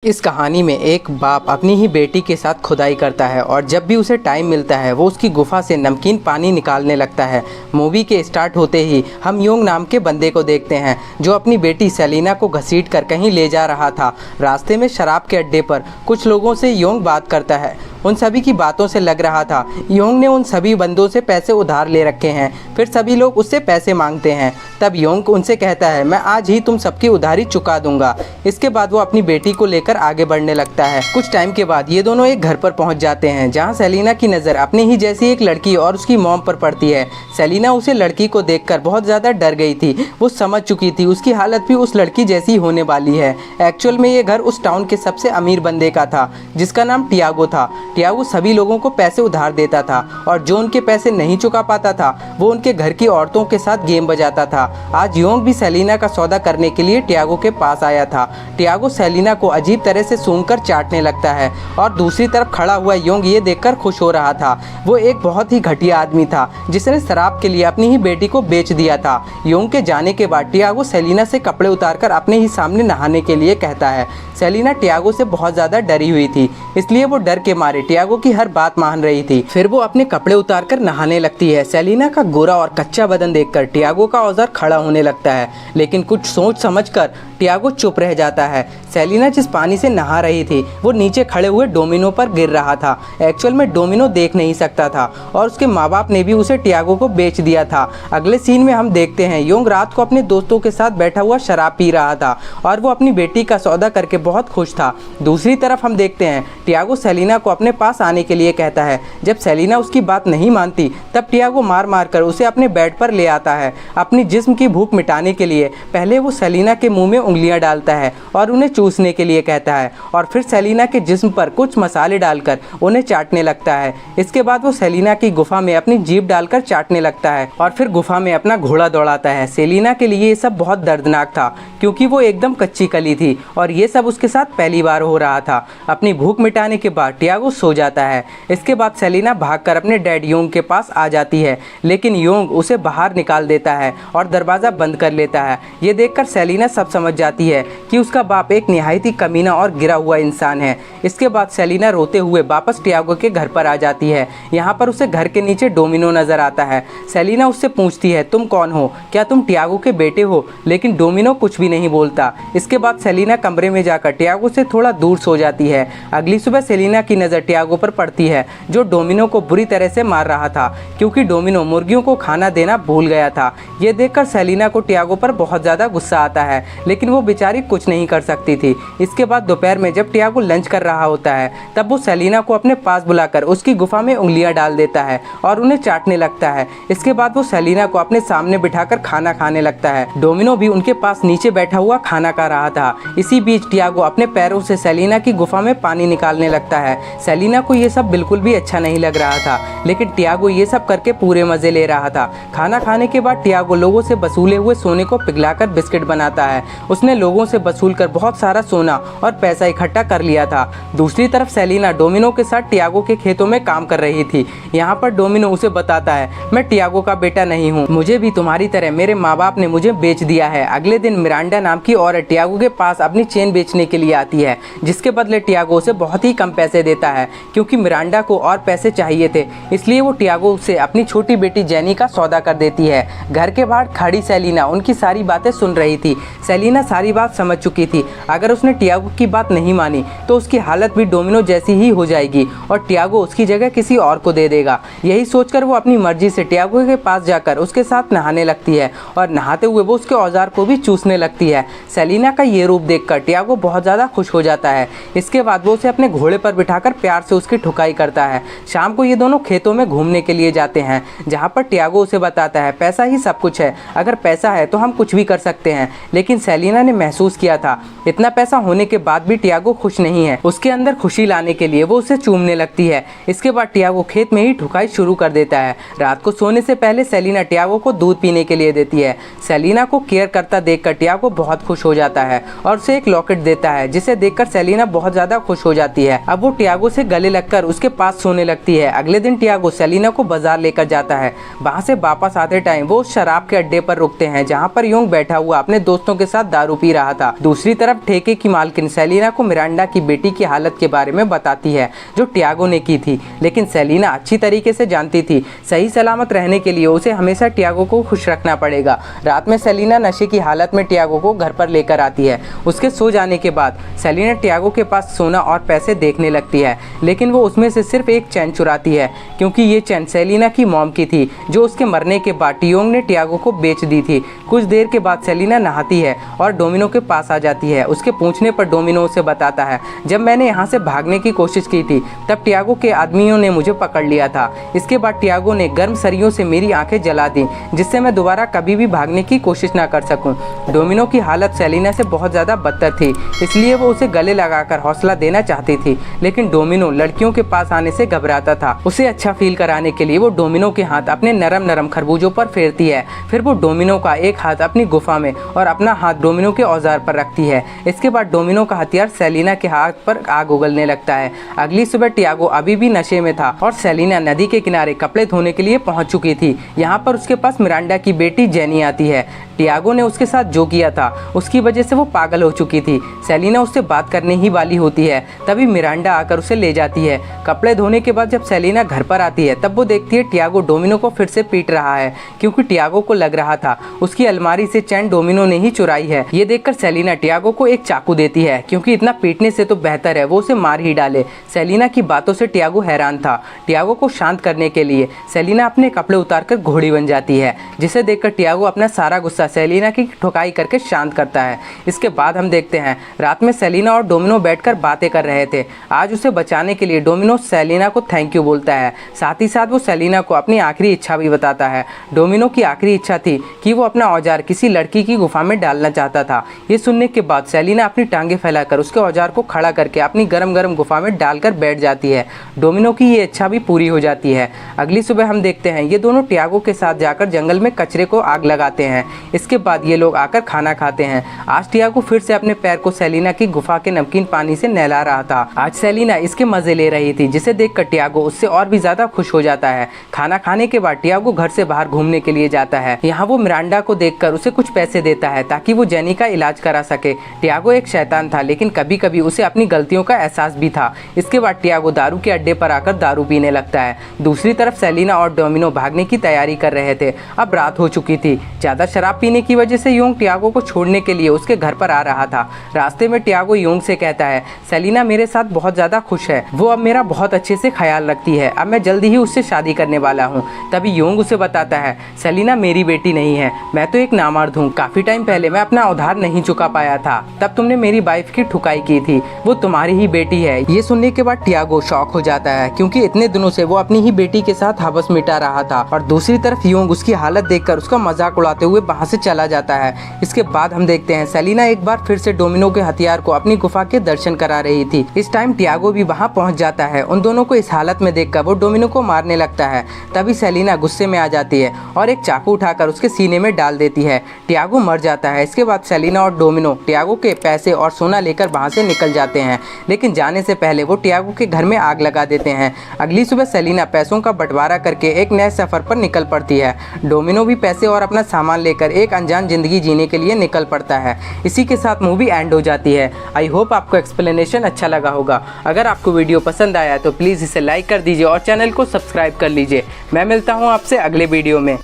इस कहानी में एक बाप अपनी ही बेटी के साथ खुदाई करता है और जब भी उसे टाइम मिलता है वो उसकी गुफा से नमकीन पानी निकालने लगता है। मूवी के स्टार्ट होते ही हम योंग नाम के बंदे को देखते हैं जो अपनी बेटी सेलिना को घसीट कर कहीं ले जा रहा था। रास्ते में शराब के अड्डे पर कुछ लोगों से योंग बात करता है। उन सभी की बातों से लग रहा था योंग ने उन सभी बंदों से पैसे उधार ले रखे हैं। फिर सभी लोग उससे पैसे मांगते हैं। तब योंग उनसे कहता है, मैं आज ही तुम सबकी उधारी चुका दूंगा। इसके बाद वो अपनी बेटी को लेकर आगे बढ़ने लगता है। कुछ टाइम के बाद ये दोनों एक घर पर पहुंच जाते हैं जहां सेलिना की नज़र अपनी ही जैसी एक लड़की और उसकी मॉम पर पड़ती है। सेलिना उसे लड़की को देखकर बहुत ज़्यादा डर गई थी। वो समझ चुकी थी उसकी हालत भी उस लड़की जैसी होने वाली है। एक्चुअल में ये घर उस टाउन के सबसे अमीर बंदे का था जिसका नाम टियागो था। टियागो सभी लोगों को पैसे उधार देता था और जो उनके पैसे नहीं चुका पाता था वो उनके घर की औरतों के साथ गेम बजाता था। आज योंग भी सेलिना का सौदा करने के लिए टियागो के पास आया था। टियागो सेलिना को अजीब तरह से सूंघकर चाटने लगता है और दूसरी तरफ खड़ा हुआ योंग ये देखकर खुश हो रहा था। वो एक बहुत ही घटिया आदमी था जिसने शराब के लिए अपनी ही बेटी को बेच दिया था। योंग के जाने के बाद टियागो सेलिना से कपड़े उतारकर अपने ही सामने नहाने के लिए कहता है। सेलिना टियागो से बहुत ज़्यादा डरी हुई थी इसलिए वो डर के मारे टियागो की हर बात मान रही थी। फिर वो अपने कपड़े उतारकर नहाने लगती है। सेलिना का गोरा और कच्चा बदन देखकर टियागो का औजार खड़ा होने लगता है लेकिन कुछ सोच समझकर टियागो चुप रह जाता है। सेलिना जिस पानी से नहा रही थी वो नीचे खड़े हुए डोमिनो पर गिर रहा था। एक्चुअल में डोमिनो देख नहीं सकता था और उसके माँ बाप ने भी उसे टियागो को बेच दिया था। अगले सीन में हम देखते हैं योंग रात को अपने दोस्तों के साथ बैठा हुआ शराब पी रहा था और वो अपनी बेटी का सौदा करके बहुत खुश था। दूसरी तरफ हम देखते हैं टियागो सेलिना को अपने पास आने के लिए कहता है। जब सेलिना उसकी बात नहीं मानती तब टियागो मार मार कर उसे अपने बेड पर ले आता है। अपनी जिस्म की भूख मिटाने के लिए पहले वो सेलिना के मुंह में उंगलियां डालता है और उन्हें चूसने के लिए कहता है और फिर सेलिना के जिस्म पर कुछ मसाले डालकर उन्हें चाटने लगता है। इसके बाद वो सेलिना की गुफा में अपनी जीभ डालकर चाटने लगता है और फिर गुफा में अपना घोड़ा दौड़ाता है। सेलिना के लिए ये सब बहुत दर्दनाक था क्योंकि वो एकदम कच्ची कली थी और ये सब उसके साथ पहली बार हो रहा था। अपनी भूख मिटाने के बाद टियागो सो जाता है। इसके बाद सेलिना भागकर अपने डैड योंग के पास आ जाती है लेकिन योंग उसे बाहर निकाल देता है और दरवाज़ा बंद कर लेता है। ये देखकर सेलिना सब समझ जाती है कि उसका बाप एक निहायत ही कमीना और गिरा हुआ इंसान है। इसके बाद सेलिना रोते हुए वापस टियागो के घर पर आ जाती है। यहाँ पर उसे घर के नीचे डोमिनो नज़र आता है। सेलिना उससे पूछती है, तुम कौन हो? क्या तुम टियागो के बेटे हो? लेकिन डोमिनो कुछ भी नहीं बोलता। इसके बाद सेलिना कमरे में जाकर टियागो से थोड़ा दूर सो जाती है। अगली सुबह सेलिना की नज़र टियागो पर पड़ती है जो डोमिनो को बुरी तरह से मार रहा था क्योंकि डोमिनो मुर्गियों को खाना देना भूल गया था। ये देखकर सेलिना को टियागो पर बहुत ज़्यादा गुस्सा आता है लेकिन वो बेचारी कुछ नहीं कर सकती थी। इसके बाद दोपहर में जब टियागो लंच कर रहा होता है तब वो सेलिना को अपने पास बुलाकर उसकी गुफा में उंगलियां डाल देता है और उन्हें चाटने लगता है। इसके बाद वो सेलिना को अपने सामने बिठाकर खाना खाने लगता है। डोमिनो भी उनके पास नीचे बैठा हुआ खाना खा रहा था। इसी बीच टियागो अपने पैरों से सेलिना की गुफा में पानी निकालने लगता है। सेलिना को ये सब बिल्कुल भी अच्छा नहीं लग रहा था लेकिन टियागो ये सब करके पूरे मजे ले रहा था। खाना खाने के बाद टियागो लोगों से वसूले हुए सोने को पिघलाकर बिस्किट बनाता है। उसने लोगों से वसूल कर बहुत सारा सोना और पैसा इकट्ठा कर लिया था। दूसरी तरफ सेलिना डोमिनो के साथ टियागो के खेतों में काम कर रही थी। यहाँ पर डोमिनो उसे बताता है, मैं टियागो का बेटा नहीं हूँ, मुझे भी तुम्हारी तरह मेरे माँ बाप ने मुझे बेच दिया है। अगले दिन मिरांडा नाम की औरत टियागो के पास अपनी चेन बेचने के लिए आती है जिसके बदले टियागो उसे बहुत ही कम पैसे देता है क्योंकि मिरांडा को और पैसे चाहिए थे। इसलिए वो टियागो से अपनी छोटी बेटी जेनी का सौदा कर देती है। घर के बाहर खड़ी सेलिना उनकी सारी बातें सुन रही थी। सेलिना सारी बात समझ चुकी थी। अगर उसने टियागो की बात नहीं मानी तो उसकी हालत भी डोमिनो जैसी ही हो जाएगी और टियागो उसकी जगह किसी और को दे देगा। यही सोचकर वो अपनी मर्जी से टियागो के पास जाकर उसके साथ नहाने लगती है और नहाते हुए वो उसके औजार को भी चूसने लगती है। सेलिना का ये रूप देखकर टियागो बहुत ज़्यादा खुश हो जाता है। इसके बाद वो उसे अपने घोड़े पर बिठाकर प्यार से उसकी ठुकाई करता है। शाम को ये दोनों खेतों में घूमने के लिए जाते हैं जहाँ पर टियागो उसे बताता है, पैसा ही सब कुछ है, अगर पैसा है तो हम कुछ भी कर सकते हैं। लेकिन सेलिना ने महसूस किया था इतना पैसा होने के बाद भी टियागो खुश नहीं है। उसके अंदर खुशी लाने के लिए वो उसे चूमने लगती है। इसके बाद टियागो खेत में ही ठुकाई शुरू कर देता है। रात को सोने से पहले सेलिना टियागो को दूध पीने के लिए देती है। सेलिना को केयर करता देखकर टियागो बहुत खुश हो जाता है और उसे एक लॉकेट देता है जिसे देखकर सेलिना बहुत ज्यादा खुश हो जाती है। अब वो टियागो से गले लगकर उसके पास सोने लगती है। अगले दिन टियागो सेलिना को बाजार लेकर जाता है। वहाँ से वापस आते टाइम वो शराब के अड्डे पर रुकते हैं जहाँ पर योंग बैठा हुआ अपने दोस्तों के साथ दारू पी रहा था। दूसरी तरफ ठेके की मालकिन सेलिना को मिरांडा की बेटी की हालत के बारे में बताती है जो टियागो ने की थी। लेकिन सेलिना अच्छी तरीके से जानती थी सही सलामत रहने के लिए उसे हमेशा टियागो को खुश रखना पड़ेगा। रात में सेलिना नशे की हालत में टियागो को घर पर लेकर आती है। उसके सो जाने के बाद सेलिना टियागो के पास सोना और पैसे देखने लगती है, लेकिन वो उसमें से सिर्फ एक चैन चुराती है क्योंकि ये चैन सेलिना की मॉम की थी जो उसके मरने के बाद टियोंग ने टियागो को बेच दी थी। कुछ देर के बाद सेलिना नहाती है और डोमिनो के पास आ जाती है। उसके पूछने पर डोमिनो उसे बताता है जब मैंने यहाँ से भागने की कोशिश की थी तब टियागो के आदमियों ने मुझे पकड़ लिया था। इसके बाद टियागो ने गर्म सरियों से मेरी आंखें जला दी जिससे मैं दोबारा कभी भी भागने की कोशिश ना कर सकूं। डोमिनो की हालत सेलिना से बहुत ज़्यादा बदतर थी, इसलिए वो उसे गले लगाकर हौसला देना चाहती थी, लेकिन डोमिनो लड़कियों के पास आने से घबराता था। उसे अच्छा फील कराने के लिए वो डोमिनो के हाथ अपने नरम नरम खरबूजों पर फेरती है। फिर वो डोमिनो का एक हाथ अपनी गुफा में और अपना हाथ डोमिनो के औजार पर रखती है। इसके बाद डोमिनो का हथियार सेलिना के हाथ पर आग उगलने लगता है। अगली सुबह टियागो अभी भी नशे में था और सेलिना नदी के किनारे कपड़े धोने के लिए पहुंच चुकी थी। यहाँ पर उसके पास मिरांडा की बेटी जेनी आती है। टियागो ने उसके साथ जो किया था उसकी वजह से वो पागल हो चुकी थी। सेलिना उससे बात करने ही वाली होती है, तभी मिरांडा आकर उसे ले जाती है। कपड़े धोने के बाद जब सेलिना घर पर आती है तब वो देखती है टियागो डोमिनो को फिर से पीट रहा है क्योंकि टियागो को लग रहा था उसकी अलमारी से चैन डोमिनो ने ही चुराई है। ये देखकर सेलिना टियागो को एक चाकू देती है क्योंकि इतना पीटने से तो बेहतर है वो उसे मार ही डाले। सेलिना की बातों से टियागो हैरान था। टियागो को शांत करने के लिए सेलिना अपने कपड़े उतारकर घोड़ी बन जाती है, जिसे देखकर टियागो अपना सारा गुस्सा सेलिना की ठुकाई करके शांत करता है। इसके बाद हम देखते हैं रात में सेलिना और डोमिनो बैठकर बातें कर रहे थे। आज उसे बचाने के लिए डोमिनो सेलिना को थैंक यू बोलता है, साथ ही साथ वो सेलिना को अपनी आखिरी इच्छा भी बताता है। डोमिनो की आखिरी इच्छा थी कि वो अपना औजार किसी लड़की की गुफा में डालना चाहता था। ये सुनने के बाद सेलिना अपनी टांगे फैलाकर उसके औजार को खड़ा करके अपनी गरम गरम गुफा में डालकर बैठ जाती है। डोमिनो की ये इच्छा भी पूरी हो जाती है। अगली सुबह हम देखते हैं ये दोनों टियागो के साथ जाकर जंगल में कचरे को आग लगाते हैं। इसके बाद ये लोग आकर खाना खाते हैं। आज टियागो फिर से अपने पैर को सेलिना की गुफा के नमकीन पानी से नहला रहा था। आज सेलिना इसके मजे ले रही थी, जिसे देखकर टियागो उससे और भी ज्यादा खुश हो जाता है। खाना खाने के बाद टियागो घर से बाहर घूमने के लिए जाता है। यहाँ वो मिरांडा को देखकर उसे कुछ पैसे देता है ताकि वो जेनी का इलाज करा सके। टियागो एक शैतान था, लेकिन कभी कभी उसे अपनी गलतियों का एहसास भी था। इसके बाद टियागो दारू के अड्डे पर आकर दारू पीने लगता है। दूसरी तरफ सेलिना और डोमिनो भागने की तैयारी कर रहे थे। अब रात हो चुकी थी। ज्यादा शराब पीने की वजह से योंग टियागो को छोड़ने के लिए उसके घर पर आ रहा था। रास्ते में टियागो योंग से कहता है सेलिना मेरे साथ बहुत ज्यादा खुश है, वो अब मेरा बहुत अच्छे से ख्याल रखती है, अब मैं जल्दी ही उससे शादी करने वाला हूँ। तभी योंग उसे बताता है सेलिना मेरी बेटी नहीं है, मैं तो एक नामर्द हूँ। काफी टाइम पहले मैं अपना उधार नहीं चुका पाया था, तब तुमने मेरी वाइफ की ठुकाई की थी, वो तुम्हारी ही बेटी है। ये सुनने के बाद टियागो शॉक हो जाता है क्योंकि इतने दिनों से वो अपनी ही बेटी के साथ हवस मिटा रहा था। और दूसरी तरफ योंग उसकी हालत देखकर उसका मजाक उड़ाते हुए वहां से चला जाता है। इसके बाद हम देखते हैं सेलिना एक बार फिर से डोमिनो के हथियार को अपनी गुफा के दर्शन करा रही थी। इस टाइम टियागो भी वहां पहुंच जाता है। उन दोनों को इस हालत में देखकर वो डोमिनो को मारने लगता है। तभी सेलिना गुस्से में आ जाती है और एक चाकू उठाकर उसके सीने में डाल देती है। टियागो मर जाता है। इसके बाद सेलिना और डोमिनो टियागो के पैसे और सोना लेकर वहां से निकल जाते हैं, लेकिन जाने से पहले वो टियागो के घर में आग लगा देते हैं। अगली सुबह सेलिना पैसों का बंटवारा करके एक नए सफर पर निकल पड़ती है। डोमिनो भी पैसे और अपना सामान लेकर एक अनजान जिंदगी जीने के लिए निकल पड़ता है। इसी के साथ मूवी एंड हो जाती है। आई होप आपको एक्सप्लेनेशन अच्छा लगा होगा। अगर आपको वीडियो पसंद आया तो प्लीज़ इसे लाइक कर दीजिए और चैनल को सब्सक्राइब कर लीजिए। मैं मिलता हूँ आपसे अगले वीडियो में।